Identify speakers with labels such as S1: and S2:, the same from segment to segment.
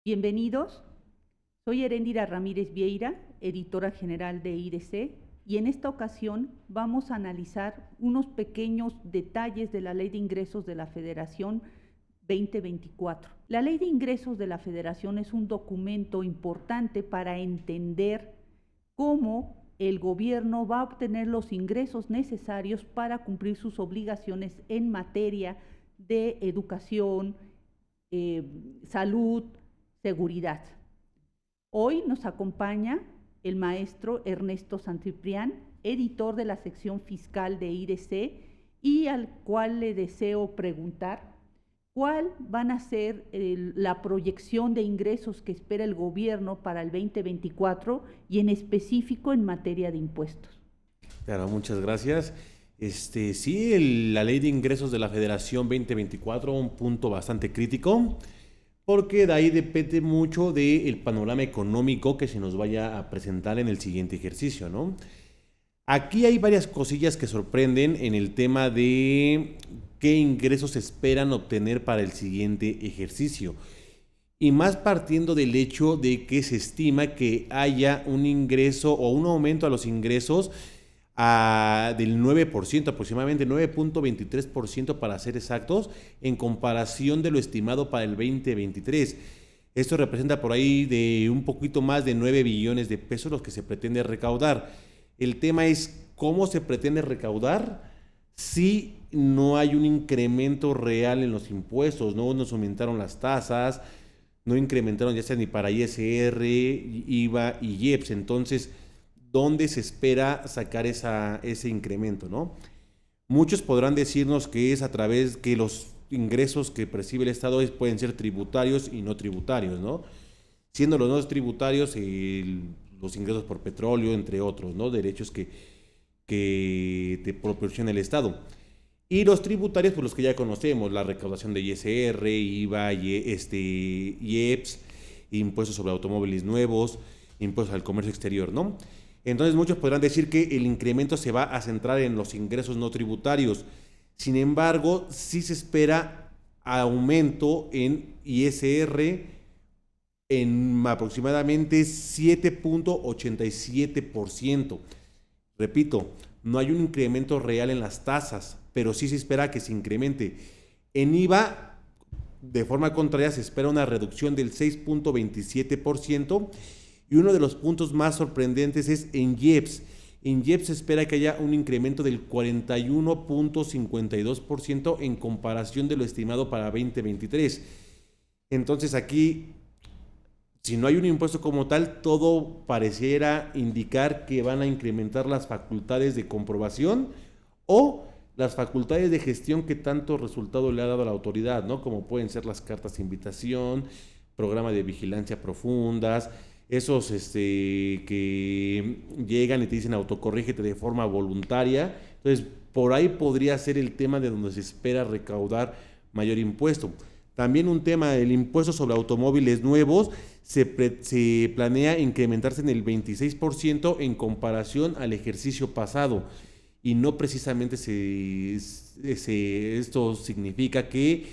S1: Bienvenidos, soy Heréndira Ramírez Vieira, editora general de IDC, y en esta ocasión vamos a analizar unos pequeños detalles de la Ley de Ingresos de la Federación 2024. La Ley de Ingresos de la Federación es un documento importante para entender cómo el gobierno va a obtener los ingresos necesarios para cumplir sus obligaciones en materia de educación, salud, seguridad. Hoy nos acompaña el maestro Ernesto Santiprián, editor de la sección fiscal de IDC, y al cual le deseo preguntar cuál van a ser la proyección de ingresos que espera el gobierno para el 2024 y en específico en materia de impuestos.
S2: Claro, muchas gracias. Sí, la Ley de Ingresos de la Federación 2024, un punto bastante crítico, porque de ahí depende mucho del panorama económico que se nos vaya a presentar en el siguiente ejercicio, ¿no? Aquí hay varias cosillas que sorprenden en el tema de qué ingresos esperan obtener para el siguiente ejercicio. Y más partiendo del hecho de que se estima que haya un ingreso o un aumento a los ingresos del 9%, aproximadamente 9.23% para ser exactos, en comparación de lo estimado para el 2023. Esto representa por ahí de un poquito más de 9 billones de pesos los que se pretende recaudar. El tema es cómo se pretende recaudar si no hay un incremento real en los impuestos, no nos aumentaron las tasas, no incrementaron ya sea ni para ISR, IVA y IEPS. Entonces, ¿dónde se espera sacar ese incremento, no? Muchos podrán decirnos que es a través que los ingresos que percibe el Estado pueden ser tributarios y no tributarios, ¿no? Siendo los no tributarios los ingresos por petróleo, entre otros, ¿no? Derechos que te proporciona el Estado. Y los tributarios, pues los que ya conocemos, la recaudación de ISR, IVA, IEPS, impuestos sobre automóviles nuevos, impuestos al comercio exterior, ¿no? Entonces muchos podrán decir que el incremento se va a centrar en los ingresos no tributarios. Sin embargo, sí se espera aumento en ISR en aproximadamente 7.87%. Repito, no hay un incremento real en las tasas, pero sí se espera que se incremente. En IVA, de forma contraria, se espera una reducción del 6.27%. Y uno de los puntos más sorprendentes es en IEPS. En IEPS se espera que haya un incremento del 41.52% en comparación de lo estimado para 2023. Entonces aquí, si no hay un impuesto como tal, todo pareciera indicar que van a incrementar las facultades de comprobación o las facultades de gestión que tanto resultado le ha dado a la autoridad, ¿no? Como pueden ser las cartas de invitación, programa de vigilancia profundas, esos que llegan y te dicen autocorrígete de forma voluntaria. Entonces, por ahí podría ser el tema de donde se espera recaudar mayor impuesto. También un tema, el impuesto sobre automóviles nuevos se planea incrementarse en el 26% en comparación al ejercicio pasado. Y no precisamente esto significa que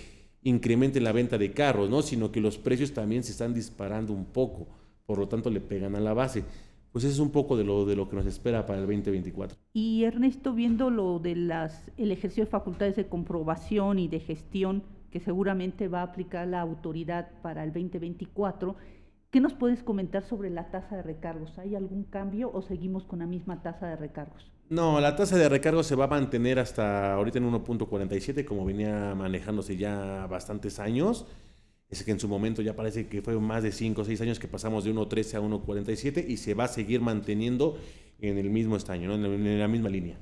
S2: incremente la venta de carros, ¿no? Sino que los precios también se están disparando un poco. Por lo tanto le pegan a la base. Pues eso es un poco de lo que nos espera para el 2024.
S1: Y Ernesto, viendo lo de el ejercicio de facultades de comprobación y de gestión que seguramente va a aplicar la autoridad para el 2024, ¿qué nos puedes comentar sobre la tasa de recargos? ¿Hay algún cambio o seguimos con la misma tasa de recargos?
S2: No, la tasa de recargo se va a mantener hasta ahorita en 1.47, como venía manejándose ya bastantes años. Es que en su momento ya parece que fue más de 5 o 6 años que pasamos de 1.13 a 1.47 y se va a seguir manteniendo en el mismo estaño, ¿no? En la misma línea.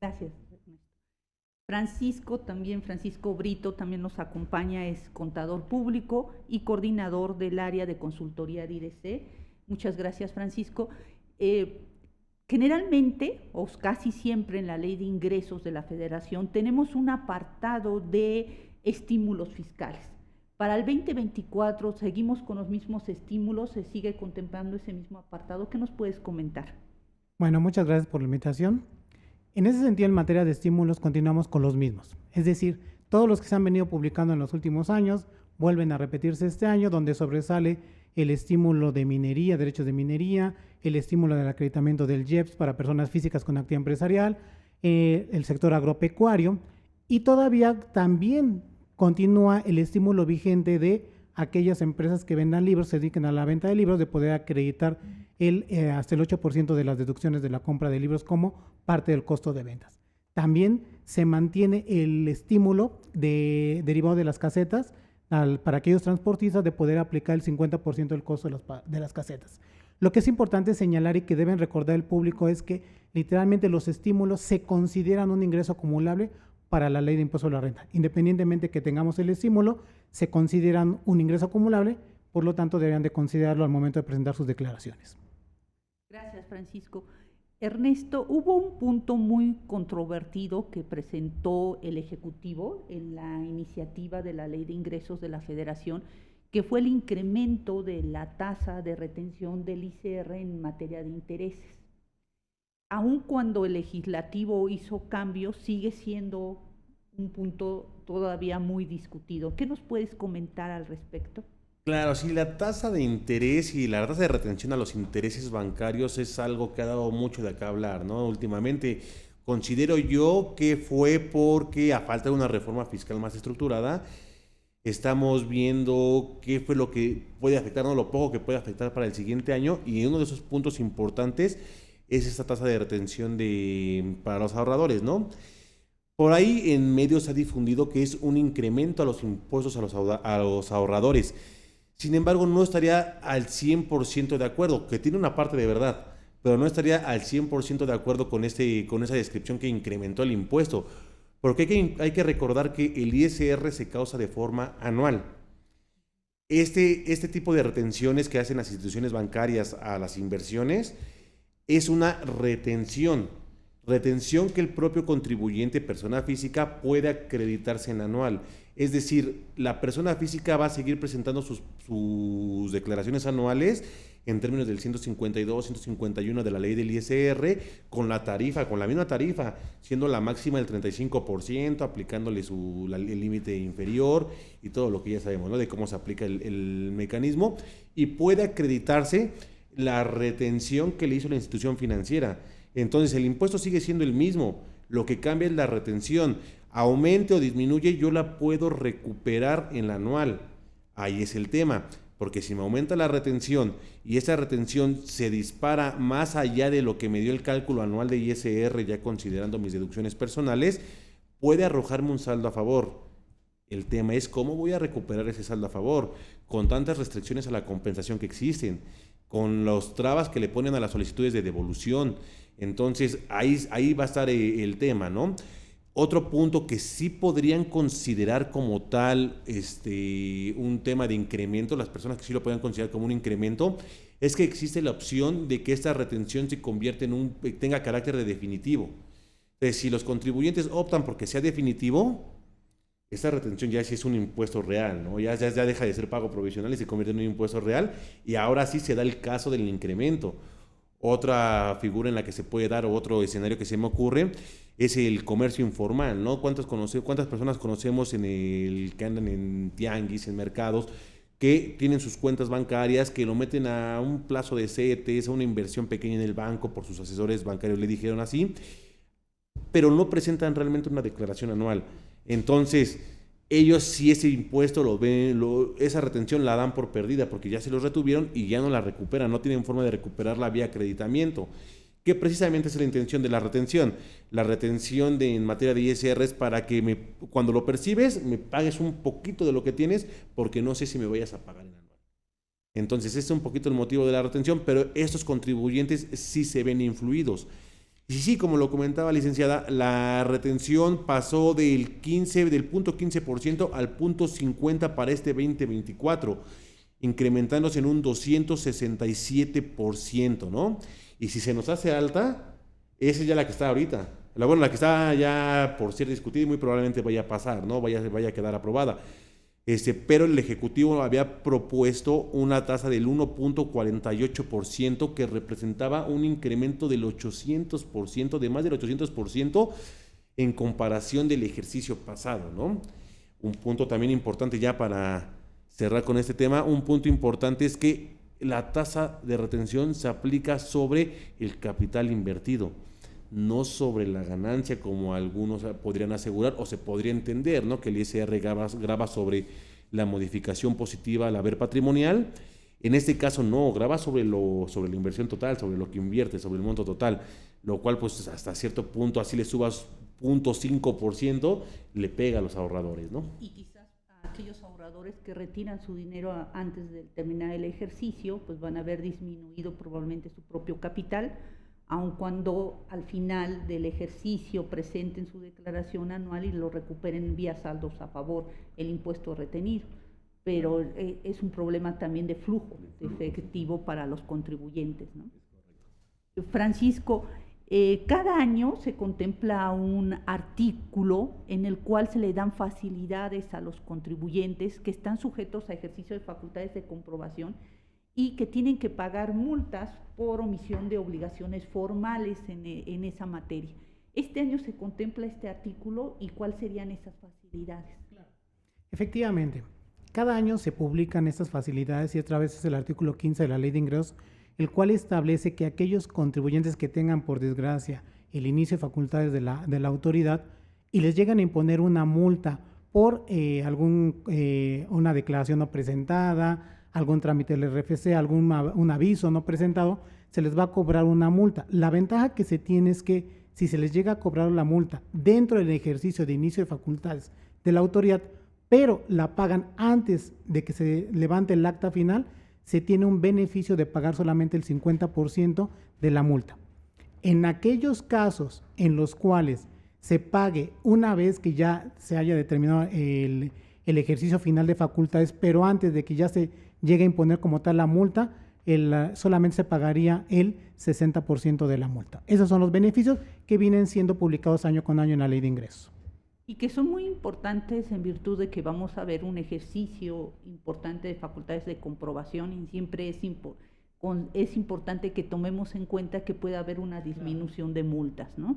S1: Gracias, Ernesto. Francisco Brito también nos acompaña, es contador público y coordinador del área de consultoría de IDC. Muchas gracias, Francisco. Generalmente, o casi siempre en la Ley de Ingresos de la Federación, tenemos un apartado de estímulos fiscales. Para el 2024 seguimos con los mismos estímulos, se sigue contemplando ese mismo apartado. ¿Qué nos puedes comentar?
S3: Bueno, muchas gracias por la invitación. En ese sentido, en materia de estímulos, continuamos con los mismos. Es decir, todos los que se han venido publicando en los últimos años, vuelven a repetirse este año, donde sobresale el estímulo de minería, derechos de minería, el estímulo del acreditamiento del IEPS para personas físicas con actividad empresarial, el sector agropecuario, y todavía también continúa el estímulo vigente de aquellas empresas que vendan libros, se dediquen a la venta de libros, de poder acreditar hasta el 8% de las deducciones de la compra de libros como parte del costo de ventas. También se mantiene el estímulo derivado de las casetas para aquellos transportistas de poder aplicar el 50% del costo de las casetas. Lo que es importante señalar y que deben recordar el público es que literalmente los estímulos se consideran un ingreso acumulable para la ley de impuesto a la renta. Independientemente que tengamos el estímulo, se consideran un ingreso acumulable, por lo tanto deberían de considerarlo al momento de presentar sus declaraciones.
S1: Gracias, Francisco. Ernesto, hubo un punto muy controvertido que presentó el Ejecutivo en la iniciativa de la Ley de Ingresos de la Federación, que fue el incremento de la tasa de retención del ICR en materia de intereses. Aun cuando el legislativo hizo cambios, sigue siendo un punto todavía muy discutido. ¿Qué nos puedes comentar al respecto?
S2: Claro, sí, la tasa de interés y la tasa de retención a los intereses bancarios es algo que ha dado mucho de qué hablar, ¿no? Últimamente considero yo que fue porque a falta de una reforma fiscal más estructurada, estamos viendo qué fue lo que puede afectar, no lo poco que puede afectar para el siguiente año, y uno de esos puntos importantes es esta tasa de retención para los ahorradores, ¿no? Por ahí en medios se ha difundido que es un incremento a los impuestos a los ahorradores. Sin embargo, no estaría al 100% de acuerdo, que tiene una parte de verdad, pero no estaría al 100% de acuerdo con esa descripción que incrementó el impuesto, porque hay que recordar que el ISR se causa de forma anual. Este tipo de retenciones que hacen las instituciones bancarias a las inversiones es una retención que el propio contribuyente, persona física, puede acreditarse en anual. Es decir, la persona física va a seguir presentando sus declaraciones anuales en términos del 152, 151 de la ley del ISR, con la misma tarifa, siendo la máxima del 35%, aplicándole el límite inferior y todo lo que ya sabemos, ¿no? De cómo se aplica el mecanismo, y puede acreditarse la retención que le hizo la institución financiera. Entonces el impuesto sigue siendo el mismo, lo que cambia es la retención. Aumente o disminuye, yo la puedo recuperar en la anual. Ahí es el tema, porque si me aumenta la retención y esa retención se dispara más allá de lo que me dio el cálculo anual de ISR, ya considerando mis deducciones personales, puede arrojarme un saldo a favor. El tema es cómo voy a recuperar ese saldo a favor, con tantas restricciones a la compensación que existen, con los trabas que le ponen a las solicitudes de devolución. Entonces ahí va a estar el tema, ¿no? Otro punto que sí podrían considerar como tal un tema de incremento, las personas que sí lo pueden considerar como un incremento, es que existe la opción de que esta retención se convierta tenga carácter de definitivo. Entonces, si los contribuyentes optan porque sea definitivo, esta retención ya sí es un impuesto real, ¿no? Ya deja de ser pago provisional y se convierte en un impuesto real, y ahora sí se da el caso del incremento. Otra figura en la que se puede dar, o otro escenario que se me ocurre, es el comercio informal, ¿no? ¿Cuántas personas conocemos que andan en tianguis, en mercados, que tienen sus cuentas bancarias, que lo meten a un plazo de CETES, a una inversión pequeña en el banco, por sus asesores bancarios le dijeron así, pero no presentan realmente una declaración anual? Entonces, ellos sí ese impuesto esa retención la dan por perdida, porque ya se los retuvieron y ya no la recuperan, no tienen forma de recuperarla vía acreditamiento, que precisamente es la intención de la retención. La retención en materia de ISR es para que cuando lo percibes, me pagues un poquito de lo que tienes, porque no sé si me vayas a pagar en anual. Entonces, ese es un poquito el motivo de la retención, pero estos contribuyentes sí se ven influidos. Y sí, como lo comentaba licenciada, la retención pasó del punto 15% al punto 50% para este 2024, incrementándose en un 267%, ¿no? Y si se nos hace alta, esa es ya la que está ahorita. La que está ya por ser discutida y muy probablemente vaya a pasar, ¿no? Vaya a quedar aprobada. Pero el Ejecutivo había propuesto una tasa del 1.48% que representaba un incremento del 800%, de más del 800% en comparación del ejercicio pasado, ¿no? Un punto también importante ya para cerrar con este tema, un punto importante es que la tasa de retención se aplica sobre el capital invertido, no sobre la ganancia como algunos podrían asegurar o se podría entender, ¿no? Que el ISR grava sobre la modificación positiva al haber patrimonial. En este caso no, grava sobre la inversión total, sobre lo que invierte, sobre el monto total, lo cual pues hasta cierto punto, así le subas 0.5%, le pega a los ahorradores, ¿no?
S1: Y quizás a aquellos ahorradores que retiran su dinero antes de terminar el ejercicio, pues van a haber disminuido probablemente su propio capital, aun cuando al final del ejercicio presenten su declaración anual y lo recuperen vía saldos a favor, el impuesto retenido. Pero es un problema también de flujo de efectivo para los contribuyentes, ¿no? Francisco, cada año se contempla un artículo en el cual se le dan facilidades a los contribuyentes que están sujetos a ejercicio de facultades de comprobación y que tienen que pagar multas por omisión de obligaciones formales en esa materia. ¿Este año se contempla este artículo y cuáles serían esas facilidades?
S3: Efectivamente, cada año se publican estas facilidades y otra vez es el artículo 15 de la Ley de Ingresos, el cual establece que aquellos contribuyentes que tengan, por desgracia, el inicio de facultades de la autoridad y les llegan a imponer una multa por una declaración no presentada, algún trámite del RFC, un aviso no presentado, se les va a cobrar una multa. La ventaja que se tiene es que si se les llega a cobrar la multa dentro del ejercicio de inicio de facultades de la autoridad, pero la pagan antes de que se levante el acta final, se tiene un beneficio de pagar solamente el 50% de la multa. En aquellos casos en los cuales se pague una vez que ya se haya determinado el ejercicio final de facultades, pero antes de que ya se llegue a imponer como tal la multa, solamente se pagaría el 60% de la multa. Esos son los beneficios que vienen siendo publicados año con año en la Ley de Ingresos.
S1: Y que son muy importantes en virtud de que vamos a ver un ejercicio importante de facultades de comprobación y siempre es importante que tomemos en cuenta que puede haber una disminución de multas, ¿no?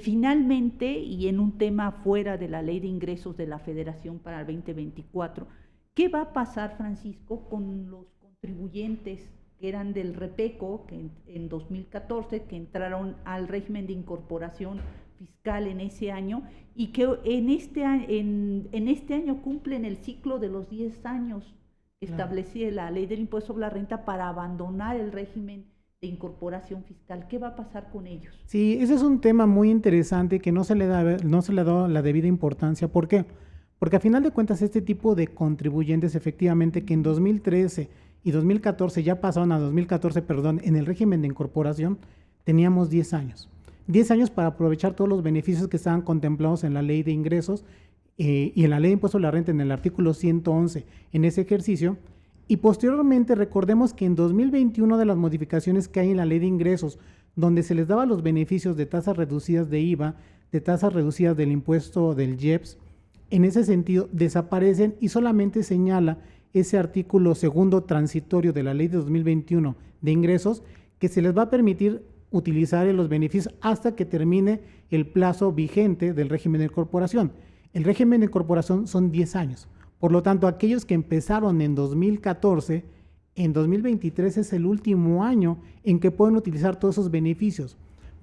S1: Finalmente, y en un tema fuera de la Ley de Ingresos de la Federación para el 2024, ¿qué va a pasar, Francisco, con los contribuyentes que eran del REPECO, que en 2014, que entraron al régimen de incorporación fiscal en ese año y que en este año cumplen el ciclo de los 10 años que establecía la Ley del Impuesto sobre la Renta para abandonar el régimen de incorporación fiscal? ¿Qué va a pasar con ellos?
S3: Sí, ese es un tema muy interesante que no se le ha dado la debida importancia. ¿Por qué? Porque a final de cuentas este tipo de contribuyentes efectivamente que en 2013 y 2014 ya pasaron a 2014, perdón, en el régimen de incorporación teníamos 10 años. 10 años para aprovechar todos los beneficios que estaban contemplados en la Ley de Ingresos y en la Ley de Impuesto a la Renta en el artículo 111 en ese ejercicio. Y posteriormente recordemos que en 2021 de las modificaciones que hay en la Ley de Ingresos, donde se les daba los beneficios de tasas reducidas de IVA, de tasas reducidas del impuesto del IEPS, en ese sentido desaparecen y solamente señala ese artículo segundo transitorio de la Ley de 2021 de ingresos que se les va a permitir utilizar los beneficios hasta que termine el plazo vigente del régimen de incorporación. El régimen de incorporación son 10 años. Por lo tanto, aquellos que empezaron en 2014, en 2023 es el último año en que pueden utilizar todos esos beneficios.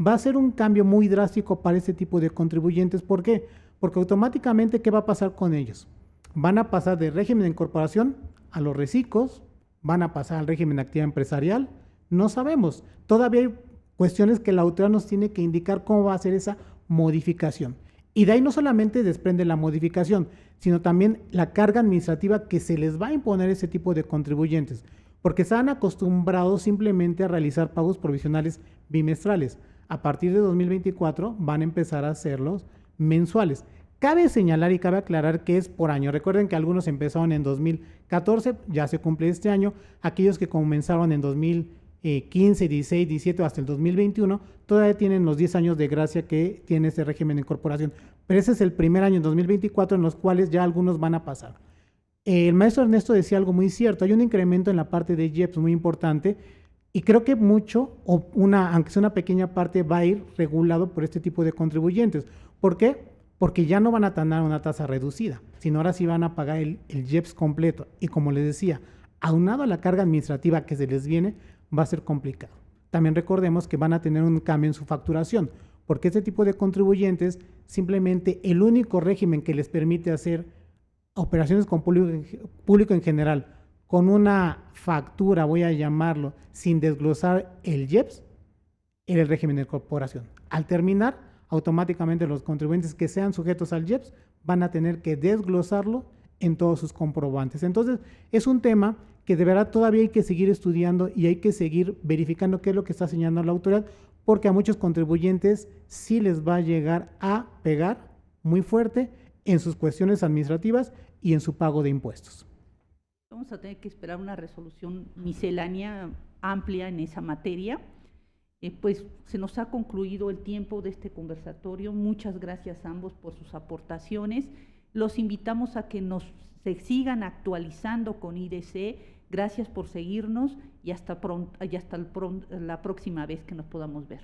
S3: Va a ser un cambio muy drástico para este tipo de contribuyentes. ¿Por qué? Porque automáticamente, ¿qué va a pasar con ellos? Van a pasar del régimen de incorporación a los reciclos, van a pasar al régimen de actividad empresarial, no sabemos. Todavía hay cuestiones que la autoridad nos tiene que indicar cómo va a ser esa modificación. Y de ahí no solamente desprende la modificación, sino también la carga administrativa que se les va a imponer a ese tipo de contribuyentes, porque están acostumbrados simplemente a realizar pagos provisionales bimestrales. A partir de 2024 van a empezar a hacerlos mensuales. Cabe señalar y cabe aclarar que es por año. Recuerden que algunos empezaron en 2014, ya se cumple este año. Aquellos que comenzaron en 2015, 16, 17 hasta el 2021, todavía tienen los 10 años de gracia que tiene este régimen de incorporación. Pero ese es el primer año, en 2024, en los cuales ya algunos van a pasar. El maestro Ernesto decía algo muy cierto. Hay un incremento en la parte de IEPS muy importante y creo que mucho, aunque sea una pequeña parte, va a ir regulado por este tipo de contribuyentes. ¿Por qué? porque ya no van a tener una tasa reducida, sino ahora sí van a pagar el IEPS completo. Y como les decía, aunado a la carga administrativa que se les viene, va a ser complicado. También recordemos que van a tener un cambio en su facturación, porque este tipo de contribuyentes, simplemente el único régimen que les permite hacer operaciones con público en general, con una factura, voy a llamarlo, sin desglosar el IEPS, era el régimen de corporación. Al terminar, automáticamente los contribuyentes que sean sujetos al IEPS van a tener que desglosarlo en todos sus comprobantes. Entonces, es un tema que de verdad todavía hay que seguir estudiando y hay que seguir verificando qué es lo que está señalando la autoridad, porque a muchos contribuyentes sí les va a llegar a pegar muy fuerte en sus cuestiones administrativas y en su pago de impuestos.
S1: Vamos a tener que esperar una resolución miscelánea amplia en esa materia. Pues se nos ha concluido el tiempo de este conversatorio. Muchas gracias a ambos por sus aportaciones. Los invitamos a que se sigan actualizando con IDC. Gracias por seguirnos y hasta la próxima vez que nos podamos ver.